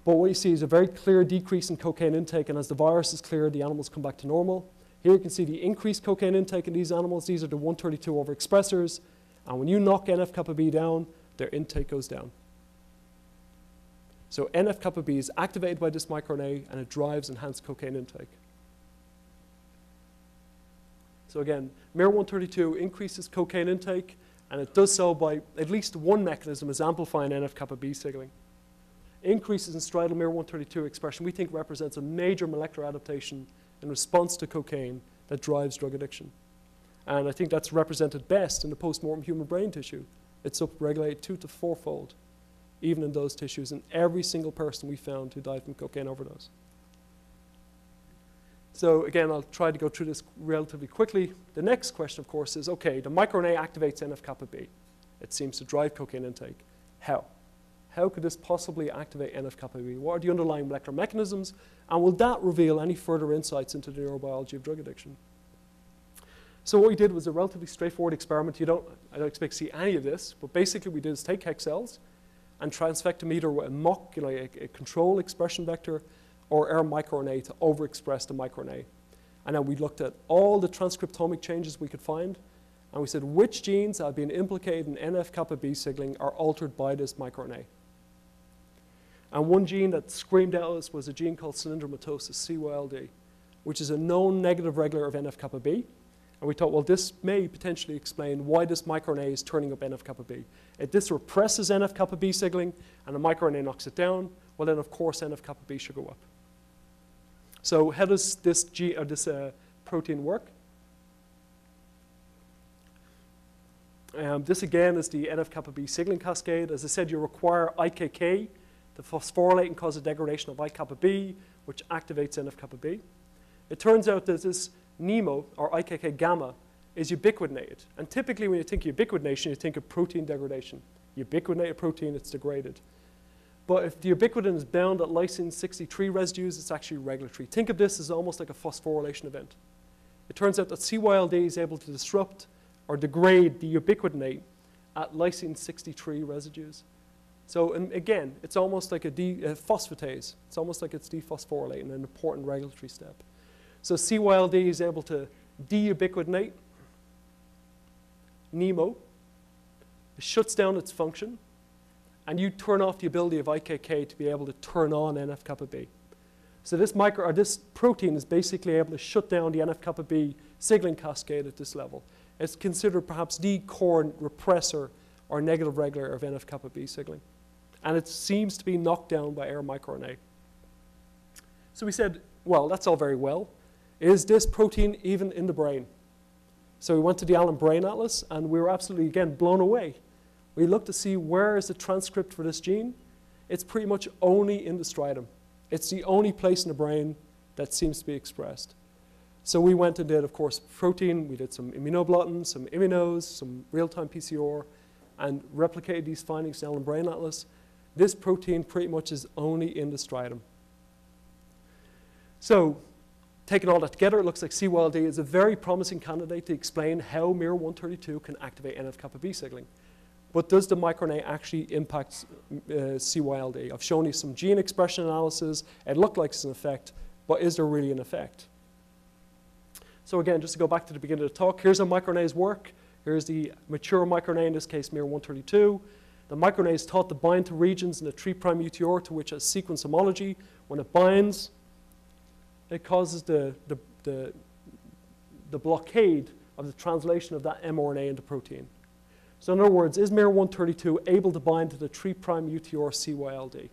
But what you see is a very clear decrease in cocaine intake, and as the virus is cleared, the animals come back to normal. Here you can see the increased cocaine intake in these animals. These are the 132 overexpressors, and when you knock Nf-Kappa B down, their intake goes down. So Nf-Kappa B is activated by this microRNA, and it drives enhanced cocaine intake. So again, miR-132 increases cocaine intake, and it does so by at least one mechanism, is amplifying Nf-Kappa B signaling. Increases in striatal miR-132 expression, we think, represents a major molecular adaptation in response to cocaine that drives drug addiction. And I think that's represented best in the post-mortem human brain tissue. It's upregulated 2 to 4-fold, even in those tissues, in every single person we found who died from cocaine overdose. So again, I'll try to go through this relatively quickly. The next question, of course, is, okay, the microRNA activates Nf-Kappa B. It seems to drive cocaine intake. How? How could this possibly activate Nf-Kappa B? What are the underlying molecular mechanisms? And will that reveal any further insights into the neurobiology of drug addiction? So what we did was a relatively straightforward experiment. I don't expect to see any of this, but basically what we did is take HEK cells and transfect them either with a mock, a control expression vector, or our microRNA to overexpress the microRNA. And then we looked at all the transcriptomic changes we could find, and we said which genes that have been implicated in Nf-Kappa B signaling are altered by this microRNA. And one gene that screamed out at us was a gene called cylindromatosis, CYLD, which is a known negative regulator of Nf-Kappa B. And we thought, well, this may potentially explain why this microRNA is turning up Nf-Kappa B. If this represses Nf-Kappa B signaling and the microRNA knocks it down, well then, of course, Nf-Kappa B should go up. So how does this protein work? This, again, is the Nf-Kappa B signaling cascade. As I said, you require IKK to phosphorylate and cause a degradation of I-Kappa B, which activates Nf-Kappa B. It turns out that this NEMO, or IKK gamma, is ubiquitinated. And typically when you think ubiquitination, you think of protein degradation. Ubiquitinated protein, it's degraded. But if the ubiquitin is bound at lysine 63 residues, it's actually regulatory. Think of this as almost like a phosphorylation event. It turns out that CYLD is able to disrupt or degrade the ubiquitinate at lysine 63 residues. So again, it's almost like a phosphatase. It's almost like it's dephosphorylating, an important regulatory step. So CYLD is able to deubiquitinate NEMO. It shuts down its function, and you turn off the ability of IKK to be able to turn on Nf-Kappa B. So this protein is basically able to shut down the Nf-Kappa B signaling cascade at this level. It's considered perhaps the core repressor or negative regulator of Nf-Kappa B signaling. And it seems to be knocked down by our microRNA. So we said, well, that's all very well. Is this protein even in the brain? So we went to the Allen Brain Atlas, and we were absolutely, again, blown away. We looked to see where is the transcript for this gene. It's pretty much only in the striatum. It's the only place in the brain that seems to be expressed. So we went and did, of course, protein. We did some immunoblotting, some immunos, some real-time PCR, and replicated these findings in Allen Brain Atlas. This protein pretty much is only in the striatum. So taking all that together, it looks like CYLD is a very promising candidate to explain how miR-132 can activate Nf-Kappa B signaling. But does the microRNA actually impact CYLD? I've shown you some gene expression analysis. It looked like it's an effect, but is there really an effect? So again, just to go back to the beginning of the talk, here's how microRNAs work. Here's the mature microRNA, in this case miR-132. The microRNA is taught to bind to regions in the 3' UTR to which has sequence homology. When it binds, it causes the blockade of the translation of that mRNA into protein. So in other words, is miR-132 able to bind to the 3' UTR CYLD?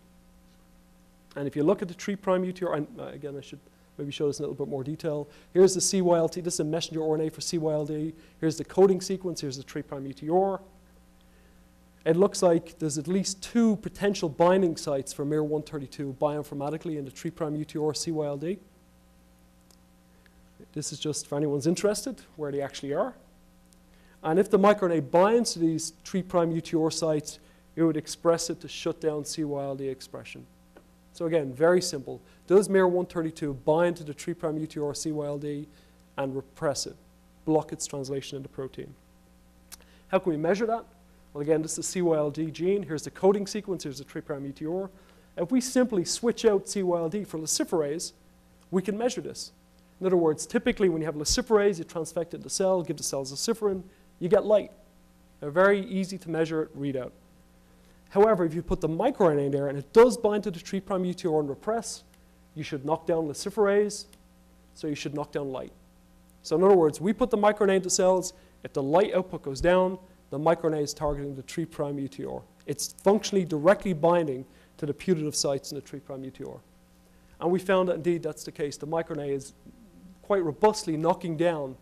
And if you look at the 3' UTR, and again, I should maybe show this in a little bit more detail. Here's the CYLD. This is a messenger RNA for CYLD. Here's the coding sequence. Here's the 3' UTR. It looks like there's at least 2 potential binding sites for miR-132 bioinformatically in the 3' UTR CYLD. This is just for anyone's interested, where they actually are. And if the microRNA binds to these 3' UTR sites, it would express it to shut down CYLD expression. So again, very simple. Does miR-132 bind to the 3' UTR CYLD and repress it, block its translation into protein? How can we measure that? Well, again, this is the CYLD gene. Here's the coding sequence. Here's the 3' UTR. If we simply switch out CYLD for luciferase, we can measure this. In other words, typically when you have luciferase, you transfect it in the cell, give the cells luciferin, you get light. A very easy to measure readout. However, if you put the microRNA in there and it does bind to the 3' UTR and repress, you should knock down luciferase, so you should knock down light. So in other words, we put the microRNA into cells. If the light output goes down, the microRNA is targeting the 3' UTR. It's functionally directly binding to the putative sites in the 3' UTR. And we found that indeed that's the case. The microRNA is quite robustly knocking down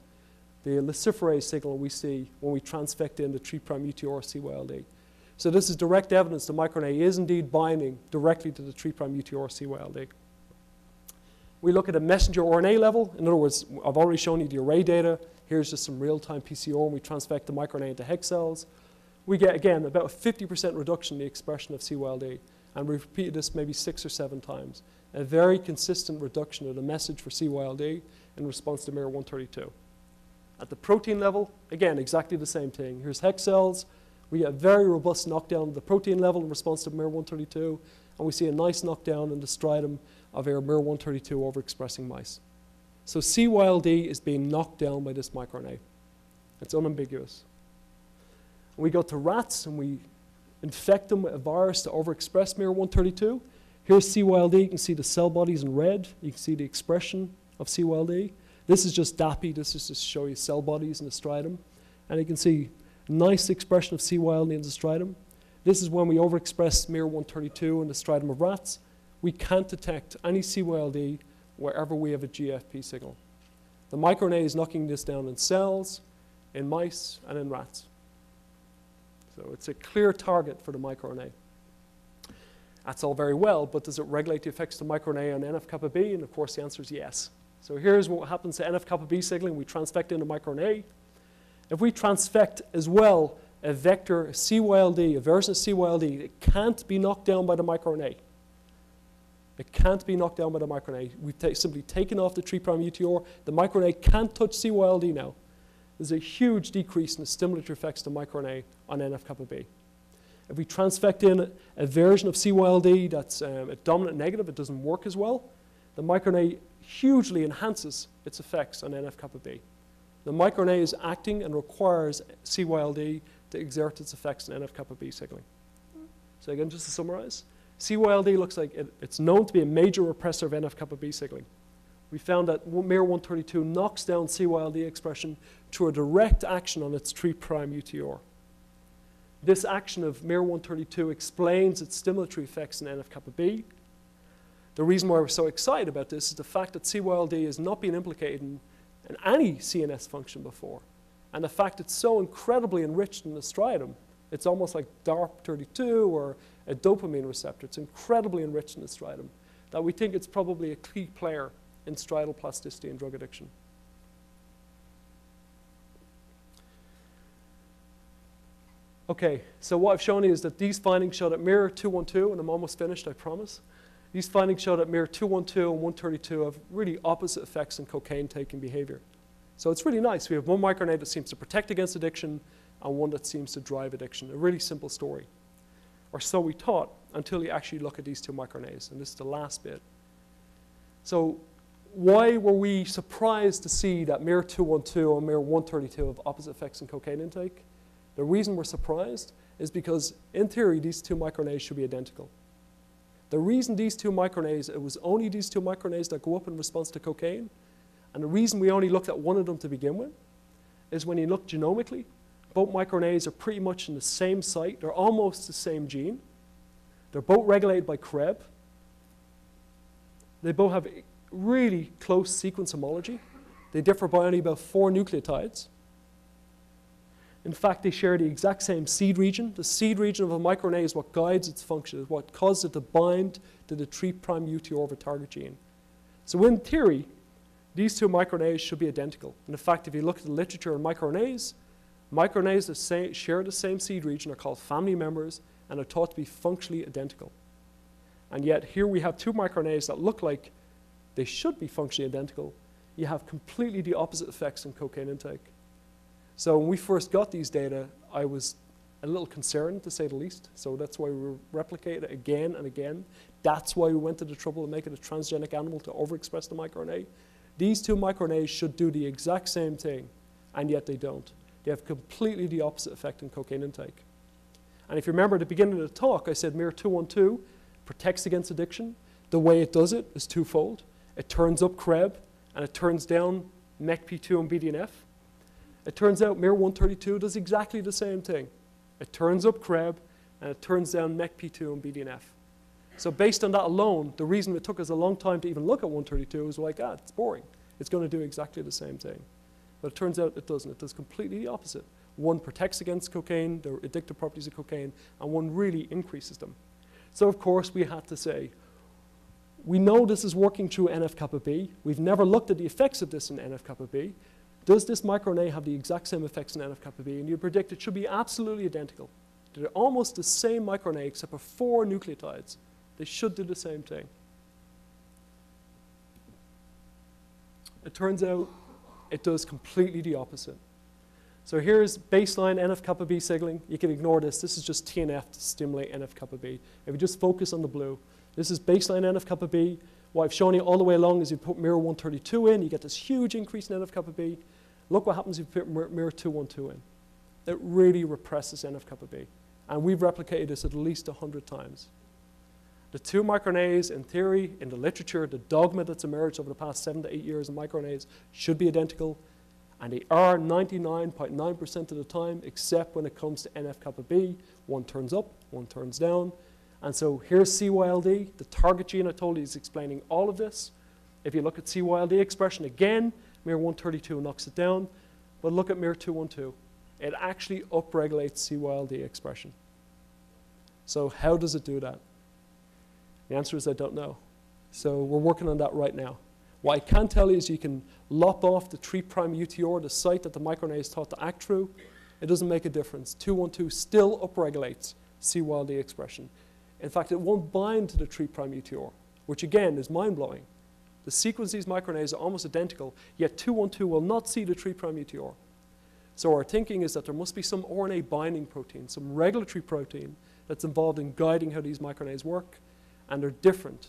the luciferase signal we see when we transfect in the 3' UTR CYLD. So this is direct evidence the microRNA is indeed binding directly to the 3' UTR CYLD. We look at a messenger RNA level. In other words, I've already shown you the array data. Here's just some real-time PCR when we transfect the microRNA into hex cells. We get, again, about a 50% reduction in the expression of CYLD. And we've repeated this maybe 6 or 7 times. A very consistent reduction of the message for CYLD in response to miR-132. At the protein level, again, exactly the same thing. Here's hex cells. We get a very robust knockdown of the protein level in response to miR-132. And we see a nice knockdown in the striatum of our miR-132 overexpressing mice. So CYLD is being knocked down by this microRNA. It's unambiguous. We go to rats and we infect them with a virus to overexpress miR-132. Here's CYLD. You can see the cell bodies in red. You can see the expression of CYLD. This is just DAPI. This is just to show you cell bodies in the striatum. And you can see nice expression of CYLD in the striatum. This is when we overexpress miR-132 in the striatum of rats. We can't detect any CYLD wherever we have a GFP signal. The microRNA is knocking this down in cells, in mice, and in rats. So it's a clear target for the microRNA. That's all very well, but does it regulate the effects of the microRNA on Nf-Kappa B? And of course the answer is yes. So here's what happens to Nf-Kappa B signaling. We transfect in the microRNA. If we transfect as well a vector CYLD, a version of CYLD, it can't be knocked down by the microRNA. It can't be knocked down by the microRNA. We've simply taken off the 3' UTR. The microRNA can't touch CYLD now. There's a huge decrease in the stimulatory effects of the microRNA on Nf-Kappa B. If we transfect in a version of CYLD that's a dominant negative, it doesn't work as well. The microRNA hugely enhances its effects on Nf-Kappa B. The microRNA is acting and requires CYLD to exert its effects on Nf-Kappa B signaling. So again, just to summarize, CYLD looks like it's known to be a major repressor of Nf-Kappa B signaling. We found that miR-132 knocks down CYLD expression through a direct action on its 3' UTR. This action of miR-132 explains its stimulatory effects in Nf-Kappa B. The reason why we're so excited about this is the fact that CYLD has not been implicated in any CNS function before. And the fact it's so incredibly enriched in the striatum, it's almost like DARP32 or a dopamine receptor. It's incredibly enriched in the striatum that we think it's probably a key player in striatal plasticity and drug addiction. Okay, so what I've shown you is that these findings show that miR-212, and I'm almost finished, I promise. These findings show that miR-212 and 132 have really opposite effects in cocaine-taking behavior. So it's really nice. We have one microRNA that seems to protect against addiction and one that seems to drive addiction. A really simple story. Or so we thought until you actually look at these 2 microRNAs, and this is the last bit. So why were we surprised to see that miR-212 and miR-132 have opposite effects in cocaine intake? The reason we're surprised is because, in theory, these 2 microRNAs should be identical. The reason these 2 microRNAs, it was only these 2 microRNAs that go up in response to cocaine, and the reason we only looked at one of them to begin with is when you look genomically, both microRNAs are pretty much in the same site. They're almost the same gene. They're both regulated by CREB. They both have really close sequence homology. They differ by only about 4 nucleotides. In fact, they share the exact same seed region. The seed region of a microRNA is what guides its function, is what causes it to bind to the 3' UTR of a target gene. So in theory, these 2 microRNAs should be identical. And in fact, if you look at the literature on microRNAs that share the same seed region are called family members and are thought to be functionally identical. And yet here we have 2 microRNAs that look like they should be functionally identical. You have completely the opposite effects in cocaine intake. So when we first got these data, I was a little concerned, to say the least. So that's why we replicated it again and again. That's why we went to the trouble of making a transgenic animal to overexpress the microRNA. These 2 microRNAs should do the exact same thing, and yet they don't. They have completely the opposite effect in cocaine intake. And if you remember at the beginning of the talk, I said miR-212 protects against addiction. The way it does it is twofold. It turns up CREB, and it turns down Mec-P2 and BDNF. It turns out miR-132 does exactly the same thing. It turns up CREB, and it turns down Mec-P2 and BDNF. So based on that alone, the reason it took us a long time to even look at 132 is we're like, it's boring. It's going to do exactly the same thing. But it turns out it doesn't. It does completely the opposite. One protects against cocaine, the addictive properties of cocaine, and one really increases them. So of course, we had to say, we know this is working through Nf-Kappa B. We've never looked at the effects of this in Nf-Kappa B. Does this microRNA have the exact same effects in Nf-Kappa B? And you predict it should be absolutely identical. They're almost the same microRNA except for 4 nucleotides. They should do the same thing. It turns out it does completely the opposite. So here's baseline Nf-Kappa B signaling. You can ignore this. This is just TNF to stimulate Nf-Kappa B. If you just focus on the blue, this is baseline Nf-Kappa B. What I've shown you all the way along is you put miR-132 in, you get this huge increase in Nf-Kappa B. Look what happens if you put miR-212 in. It really represses Nf-Kappa B. And we've replicated this at least 100 times. The 2 microRNAs, in theory, in the literature, the dogma that's emerged over the past 7 to 8 years of microRNAs should be identical. And they are 99.9% of the time, except when it comes to Nf-Kappa B. One turns up, one turns down. And so here's CYLD. The target gene I told you is explaining all of this. If you look at CYLD expression again, miR-132 knocks it down. But look at miR-212. It actually upregulates CYLD expression. So how does it do that? The answer is I don't know. So we're working on that right now. What I can tell you is you can lop off the 3' UTR, the site that the microRNA is taught to act through. It doesn't make a difference. 212 still upregulates CYLD expression. In fact, it won't bind to the 3' UTR, which again is mind-blowing. The sequence of these microRNAs are almost identical, yet 212 will not see the 3' UTR. So our thinking is that there must be some RNA binding protein, some regulatory protein that's involved in guiding how these microRNAs work, and they're different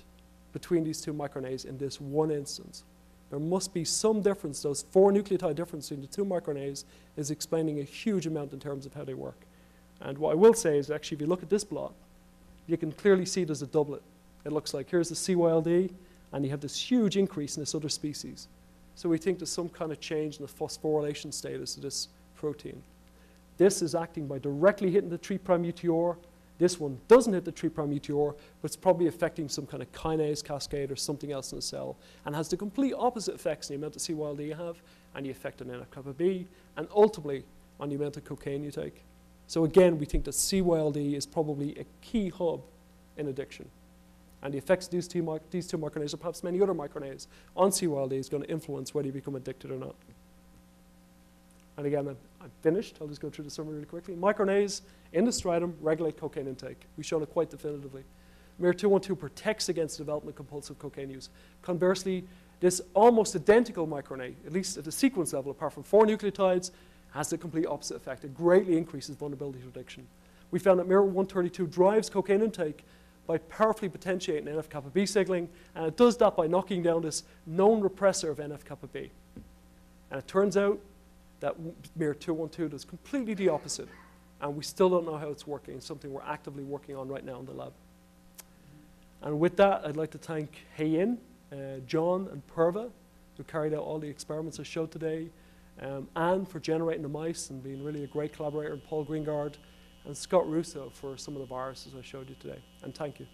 between these 2 microRNAs in this one instance. There must be some difference. Those 4 nucleotide difference between the 2 microRNAs is explaining a huge amount in terms of how they work. And what I will say is actually if you look at this plot, you can clearly see there's a doublet. It looks like here's the CYLD, and you have this huge increase in this other species. So we think there's some kind of change in the phosphorylation status of this protein. This is acting by directly hitting the 3' UTR. This one doesn't hit the 3' UTR, but it's probably affecting some kind of kinase cascade or something else in the cell, and has the complete opposite effects on the amount of CYLD you have, and the effect on Nf-Kappa B, and ultimately on the amount of cocaine you take. So again, we think that CYLD is probably a key hub in addiction. And the effects of these two microRNAs, or perhaps many other microRNAs, on CYLD is going to influence whether you become addicted or not. And again, I'm finished. I'll just go through the summary really quickly. MicroRNAs in the striatum regulate cocaine intake. We've shown it quite definitively. miR-212 protects against the development of compulsive cocaine use. Conversely, this almost identical microRNA, at least at the sequence level, apart from 4 nucleotides, has the complete opposite effect. It greatly increases vulnerability to addiction. We found that miR-132 drives cocaine intake by powerfully potentiating Nf-Kappa B signaling, and it does that by knocking down this known repressor of Nf-Kappa B. And it turns out that miR-212 does completely the opposite, and we still don't know how it's working. It's something we're actively working on right now in the lab. And with that, I'd like to thank Hei-Yin, John, and Purva, who carried out all the experiments I showed today, Anne for generating the mice and being really a great collaborator, and Paul Greengard, and Scott Russo for some of the viruses I showed you today. And thank you.